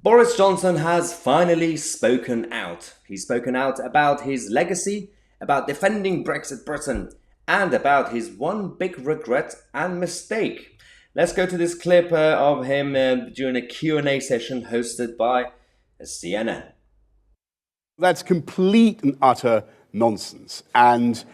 Boris Johnson has finally spoken out. He's spoken out about his legacy, about defending Brexit Britain, and about his one big regret and mistake. Let's go to this clip of him during a Q&A session hosted by CNN. That's complete and utter nonsense. And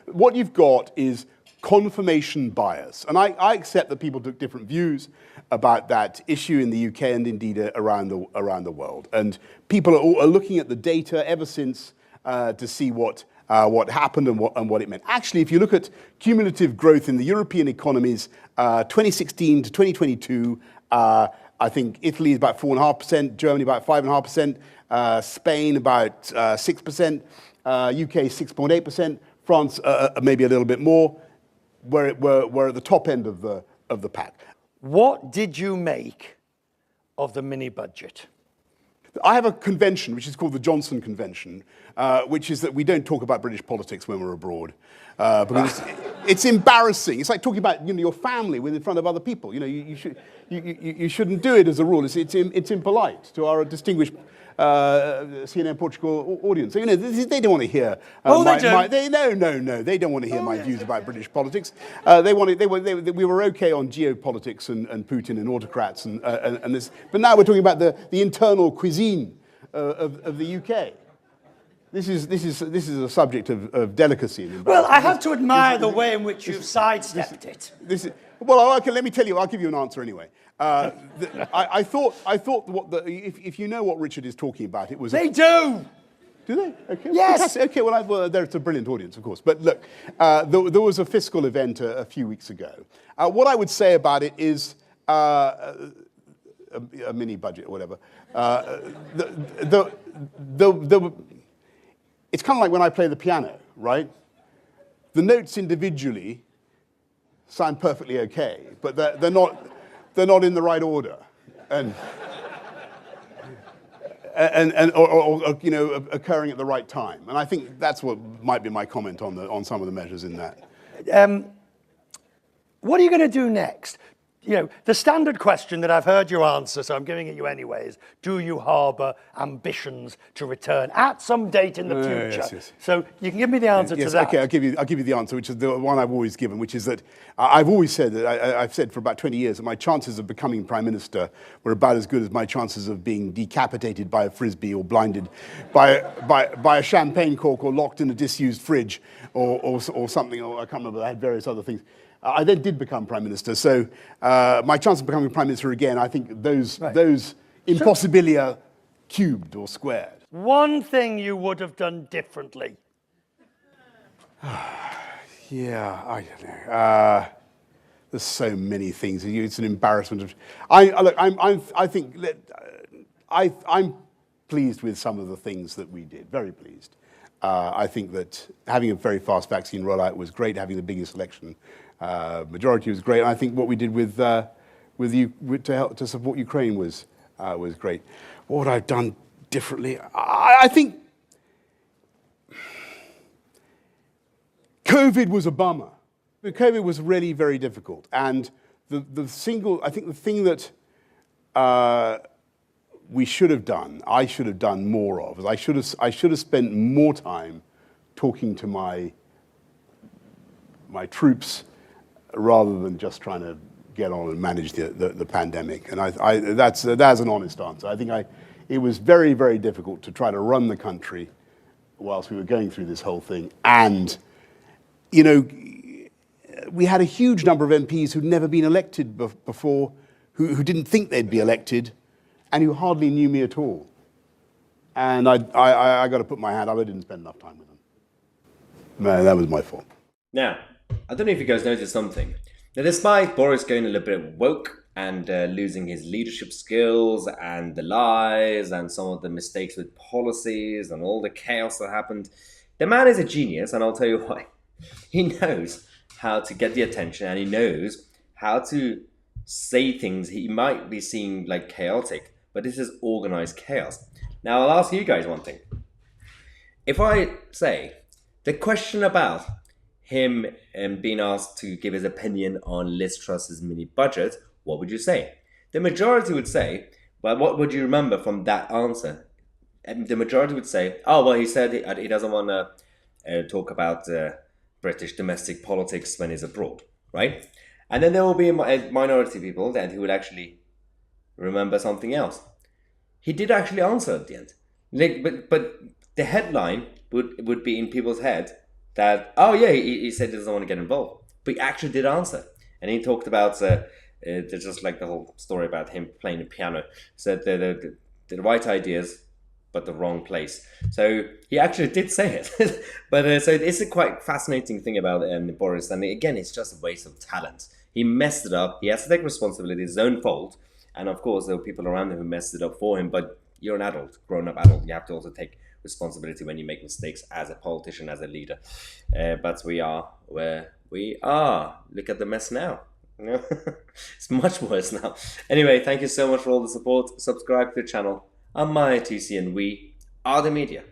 what you've got is confirmation bias. And I accept that people took different views about that issue in the UK and indeed around the world. And people are looking at the data ever since to see what happened and what it meant. Actually, if you look at cumulative growth in the European economies, 2016 to 2022, I think Italy is about 4.5%, Germany about 5.5%, Spain about 6%, UK 6.8%, France maybe a little bit more. We're at the top end of the pack. What did you make of the mini budget? I have a convention, which is called the Johnson Convention, which is that we don't talk about British politics when we're abroad, because it's embarrassing. It's like talking about your family in front of other people. You shouldn't do it as a rule. It's impolite to our distinguished CNN Portugal audience. They don't want to hear. They don't want to hear my views about British politics. We were okay on geopolitics and Putin and autocrats and this, but now we're talking about the internal cuisine of the UK. This is a subject of delicacy. Well, I have to admire the way in which you've sidestepped it. Okay, let me tell you. I'll give you an answer anyway. I thought if you know what Richard is talking about, it was. They do. Do they? Okay. Yes. Okay. Well, it's a brilliant audience, of course. But look, there was a fiscal event a few weeks ago. What I would say about it is a mini budget or whatever. It's kind of like when I play the piano, right? The notes individually sound perfectly okay, but they're not in the right order, and occurring at the right time. And I think that's what might be my comment on some of the measures in that. What are you going to do next? The standard question that I've heard you answer, so I'm giving it you anyway, is do you harbour ambitions to return at some date in the future? Yes. So you can give me the answer to that. Okay, I'll give you the answer, which is the one I've always given, which is that I've always said that I've said for about 20 years that my chances of becoming Prime Minister were about as good as my chances of being decapitated by a frisbee or blinded by a champagne cork or locked in a disused fridge or something. Or I can't remember. I had various other things. I then did become Prime Minister, so my chance of becoming Prime Minister again, I think those impossibilia cubed or squared. One thing you would have done differently. Yeah, I don't know. There's so many things. It's an embarrassment. I'm pleased with some of the things that we did. Very pleased. I think that having a very fast vaccine rollout was great. Having the biggest election majority was great. And I think what we did to support Ukraine was great. What would I have done differently? I think COVID was a bummer. COVID was really very difficult, and the thing that we should have done, I should have done more of, is I should have spent more time talking to my troops rather than just trying to get on and manage the pandemic. And that's an honest answer. I think it was very, very difficult to try to run the country whilst we were going through this whole thing. And, we had a huge number of MPs who'd never been elected before, who didn't think they'd be elected, and who hardly knew me at all. And I got to put my hand up, I didn't spend enough time with them. No, that was my fault. Now, I don't know if you guys noticed something. Now, despite Boris going a little bit woke and losing his leadership skills and the lies and some of the mistakes with policies and all the chaos that happened, the man is a genius, and I'll tell you why. He knows how to get the attention, and he knows how to say things he might be seeing like chaotic, but this is organized chaos. Now, I'll ask you guys one thing. If I say the question about him being asked to give his opinion on Liz Truss's mini budget, what would you say? The majority would say, Well, what would you remember from that answer? And the majority would say, "Oh, well, he said he doesn't want to talk about British domestic politics when he's abroad," right? And then there will be a minority of people that who would actually remember something else. He did actually answer at the end, like, but the headline would be in people's head that, oh yeah, he said he doesn't want to get involved, but he actually did answer, and he talked about just like the whole story about him playing the piano. Said the right ideas, but the wrong place. So he actually did say it. But so it's a quite fascinating thing about Boris. And again, it's just a waste of talent. He messed it up. He has to take responsibility. It's his own fault. And of course, there were people around him who messed it up for him. But you're an adult, grown-up adult. You have to also take responsibility when you make mistakes as a politician, as a leader. But we are where we are. Look at the mess now. It's much worse now. Anyway, thank you so much for all the support. Subscribe to the channel. I'm Tousi, and we are the media.